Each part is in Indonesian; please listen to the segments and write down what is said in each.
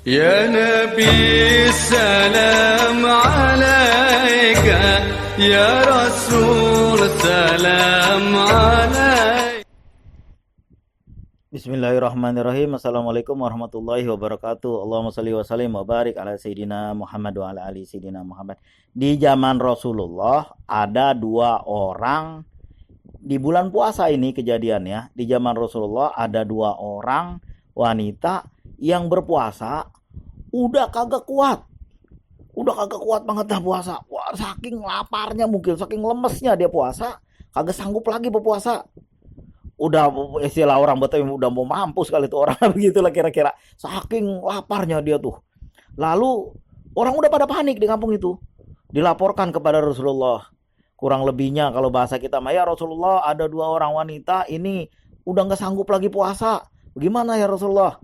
يا نبي السلام عليك يا رسول سلام عليك. Bismillahirrahmanirrahim. Assalamualaikum warahmatullahi wabarakatuh. Allahumma salli wa sallim wa barik ala Sayyidina Muhammad wa ala ali Sayyidina Muhammad. Di zaman Rasulullah ada dua orang di bulan puasa ini kejadiannya. Di zaman Rasulullah ada dua orang wanita yang berpuasa udah kagak kuat. Udah kagak kuat banget dah puasa. Wah, saking laparnya mungkin, saking lemesnya dia puasa, kagak sanggup lagi berpuasa. Udah istilah orang Betawi udah mau mampus kali itu orang begitulah kira-kira. Saking laparnya dia tuh. Lalu orang udah pada panik di kampung itu. Dilaporkan kepada Rasulullah. Kurang lebihnya kalau bahasa kita mah, ya Rasulullah ada dua orang wanita ini udah nggak sanggup lagi puasa. Bagaimana ya Rasulullah?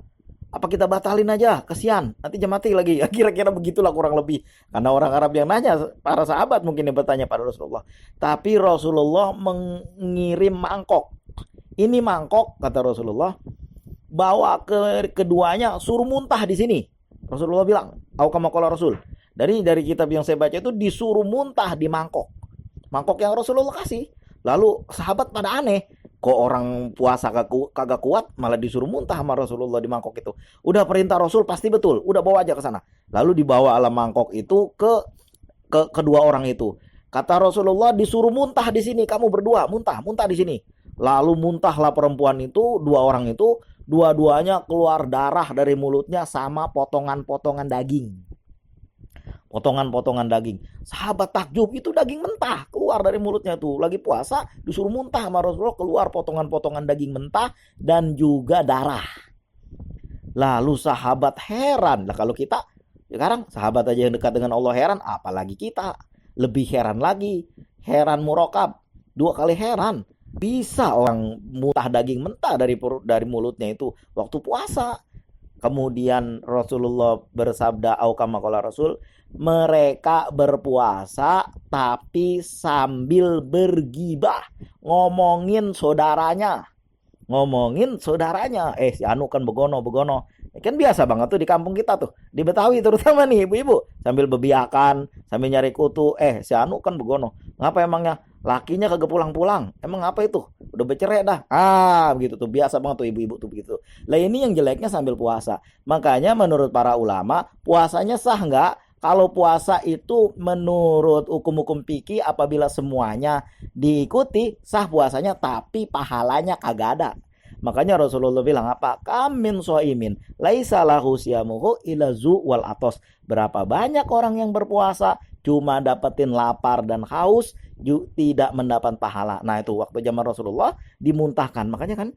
Apa kita batalin aja? Kesian, nanti jam mati lagi. Ya, kira-kira begitulah kurang lebih. Karena orang Arab yang nanya, para sahabat mungkin yang bertanya pada Rasulullah. Tapi Rasulullah mengirim mangkok. Ini mangkok, kata Rasulullah, bawa ke keduanya, suruh muntah di sini. Rasulullah bilang, au kama qala Rasul. Dari kitab yang saya baca itu disuruh muntah di mangkok. Mangkok yang Rasulullah kasih. Lalu sahabat pada aneh, kok orang puasa kagak kuat malah disuruh muntah sama Rasulullah di mangkok itu. Udah perintah Rasul pasti betul, udah bawa aja ke sana. Lalu dibawa alam mangkok itu ke kedua orang itu. Kata Rasulullah disuruh muntah di sini, kamu berdua muntah di sini. Lalu muntahlah perempuan itu, dua orang itu, dua-duanya keluar darah dari mulutnya sama potongan-potongan daging. Potongan-potongan daging. Sahabat takjub, itu daging mentah keluar dari mulutnya tuh. Lagi puasa disuruh muntah sama Rasulullah, keluar potongan-potongan daging mentah dan juga darah. Lalu sahabat heran. Lah kalau kita sekarang sahabat aja yang dekat dengan Allah heran, apalagi kita. Lebih heran lagi. Heran murakab. Dua kali heran. Bisa orang muntah daging mentah dari mulutnya itu waktu puasa. Kemudian Rasulullah bersabda, au kama qala Rasul, mereka berpuasa tapi sambil bergibah, ngomongin saudaranya. Si anu kan begono. Kan biasa banget tuh di kampung kita tuh, di Betawi terutama nih ibu-ibu, sambil bebiakan, sambil nyari kutu, si anu kan begono. Ngapa emangnya? Lakinya kagak pulang-pulang. Emang apa itu? Udah bercerai dah. Begitu tuh. Biasa banget tuh ibu-ibu tuh begitu. Lah ini yang jeleknya sambil puasa. Makanya menurut para ulama, puasanya sah nggak? Kalau puasa itu menurut hukum-hukum fikih apabila semuanya diikuti, sah puasanya, tapi pahalanya kagak ada. Makanya Rasulullah bilang apa? Kamin soimin laisa lahu siyamuhu ila zu wal atos. Berapa banyak orang yang berpuasa cuma dapetin lapar dan haus, tidak mendapat pahala. Nah itu waktu zaman Rasulullah dimuntahkan. Makanya kan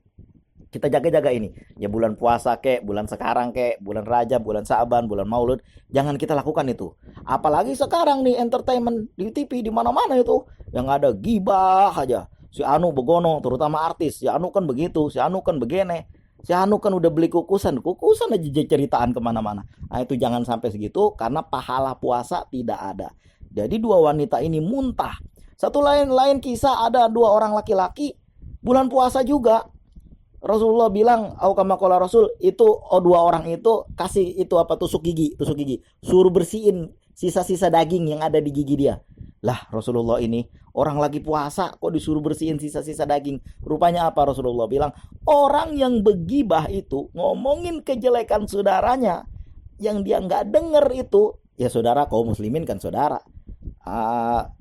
kita jaga-jaga ini. Ya bulan puasa kek, bulan sekarang kek, bulan Rajab, bulan Sa'ban, bulan Maulud, jangan kita lakukan itu. Apalagi sekarang nih entertainment di TV di mana-mana itu yang ada gibah aja. Si anu begono, terutama artis. Si anu kan begitu, si anu kan begene. Si anu kan udah beli kukusan aja ceritaan kemana-mana. Nah itu jangan sampai segitu karena pahala puasa tidak ada. Jadi dua wanita ini muntah. Satu lain kisah ada dua orang laki-laki bulan puasa juga. Rasulullah bilang, au kama qala Rasul, itu dua orang itu kasih itu apa tusuk gigi, suruh bersihin sisa-sisa daging yang ada di gigi dia. Lah Rasulullah ini orang lagi puasa kok disuruh bersihin sisa-sisa daging. Rupanya apa? Rasulullah bilang, orang yang begibah itu ngomongin kejelekan saudaranya yang dia nggak denger itu, ya saudara kaum muslimin kan saudara.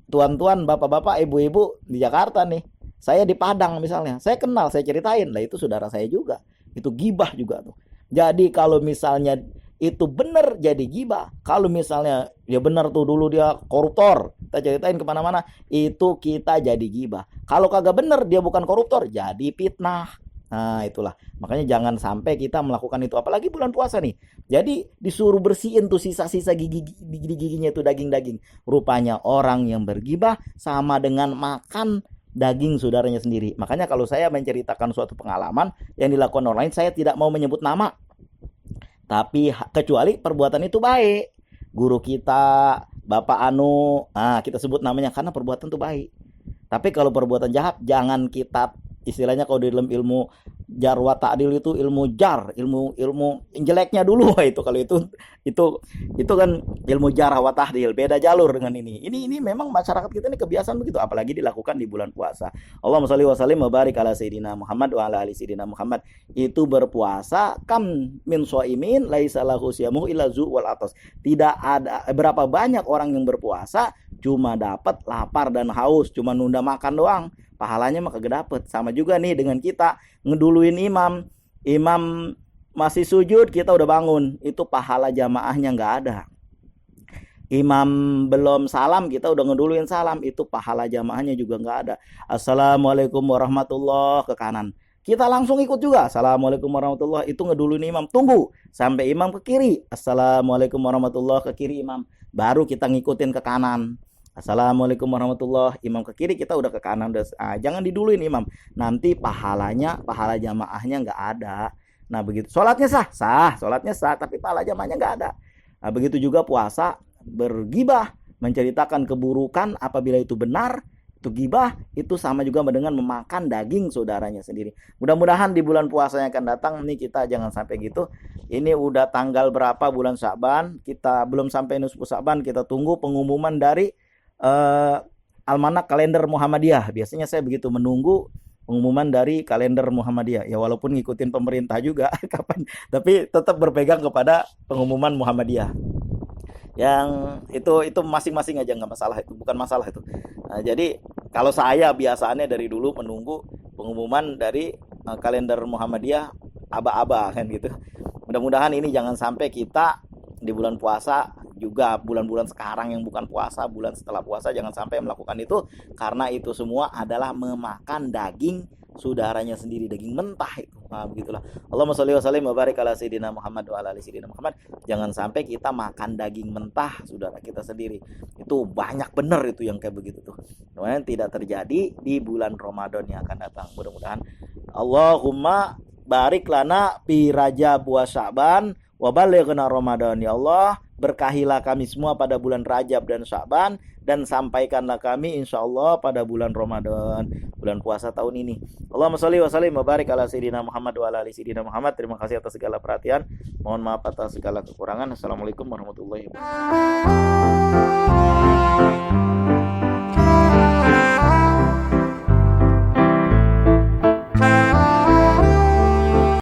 Tuan-tuan, bapak-bapak, ibu-ibu di Jakarta nih, saya di Padang misalnya, saya kenal, saya ceritain, lah itu saudara saya juga, itu gibah juga tuh. Jadi kalau misalnya itu benar jadi gibah, kalau misalnya ya benar tuh dulu dia koruptor, kita ceritain kemana-mana, itu kita jadi gibah. Kalau kagak benar dia bukan koruptor, jadi fitnah. Nah itulah, makanya jangan sampai kita melakukan itu, apalagi bulan puasa nih. Jadi disuruh bersihin tuh sisa-sisa giginya itu daging-daging. Rupanya orang yang bergibah sama dengan makan daging saudaranya sendiri. Makanya kalau saya menceritakan suatu pengalaman yang dilakukan orang lain, saya tidak mau menyebut nama. Tapi kecuali perbuatan itu baik. Guru kita, Bapak Anu, kita sebut namanya karena perbuatan itu baik. Tapi kalau perbuatan jahat jangan kita istilahnya kalau di dalam ilmu jar wa ta'dil itu ilmu jar, ilmu jeleknya dulu itu. Kalau itu kan ilmu jar wa ta'dil, beda jalur dengan ini. Ini memang masyarakat kita ini kebiasaan begitu, apalagi dilakukan di bulan puasa. Allahumma shalli wa sallim wa barik ala sayyidina Muhammad wa ala ali sayyidina Muhammad. Itu berpuasa kam min shaimin laisa lahu siyamuhu illa zu wal atas. Tidak ada berapa banyak orang yang berpuasa cuma dapat lapar dan haus, cuma nunda makan doang. Pahalanya mah kagak dapet. Sama juga nih dengan kita ngeduluin imam masih sujud, kita udah bangun, itu pahala jamaahnya nggak ada. Imam belum salam, kita udah ngeduluin salam, itu pahala jamaahnya juga nggak ada. Assalamualaikum warahmatullahi, ke kanan, kita langsung ikut juga. Assalamualaikum warahmatullahi, itu ngeduluin imam, tunggu sampai imam ke kiri. Assalamualaikum warahmatullahi, ke kiri imam, baru kita ngikutin ke kanan. Assalamualaikum warahmatullahi, imam ke kiri, kita udah ke kanan. Jangan diduluin imam, nanti pahala jamaahnya nggak ada. Nah begitu, sholatnya sah, tapi pahala jamaahnya nggak ada. Nah begitu juga puasa, bergibah, menceritakan keburukan apabila itu benar, itu gibah, itu sama juga dengan memakan daging saudaranya sendiri. Mudah-mudahan di bulan puasa yang akan datang nih kita jangan sampai gitu. Ini udah tanggal berapa bulan Sya'ban, kita belum sampai nisfu Sya'ban, kita tunggu pengumuman dari almanak kalender Muhammadiyah. Biasanya saya begitu, menunggu pengumuman dari kalender Muhammadiyah. Ya walaupun ngikutin pemerintah juga kapan, tapi tetap berpegang kepada pengumuman Muhammadiyah. Yang itu masing-masing aja, nggak masalah, itu bukan masalah itu. Nah, jadi kalau saya biasanya dari dulu menunggu pengumuman dari kalender Muhammadiyah aba-aba kan gitu. Mudah-mudahan ini jangan sampai kita di bulan puasa juga, bulan-bulan sekarang yang bukan puasa, bulan setelah puasa, jangan sampai melakukan itu, karena itu semua adalah memakan daging saudaranya sendiri, daging mentah itu. Nah, begitulah. Allahumma shalli wa sallim wa barik ala sayyidina Muhammad wa ala ali sayyidina Muhammad. Jangan sampai kita makan daging mentah saudara kita sendiri. Itu banyak bener itu yang kayak begitu tuh. Mudah-mudahan tidak terjadi di bulan Ramadan yang akan datang. Mudah-mudahan Allahumma barik lana fi Rajab wa Sya'ban wa balighna Ramadan. Ya Allah, berkahilah kami semua pada bulan Rajab dan Sya'ban, dan sampaikanlah kami insyaallah pada bulan Ramadan, bulan puasa tahun ini. Allahumma shalli wa sallim wa barik ala sayyidina Muhammad wa ala ali sayyidina Muhammad. Terima kasih atas segala perhatian. Mohon maaf atas segala kekurangan. Assalamualaikum warahmatullahi wabarakatuh.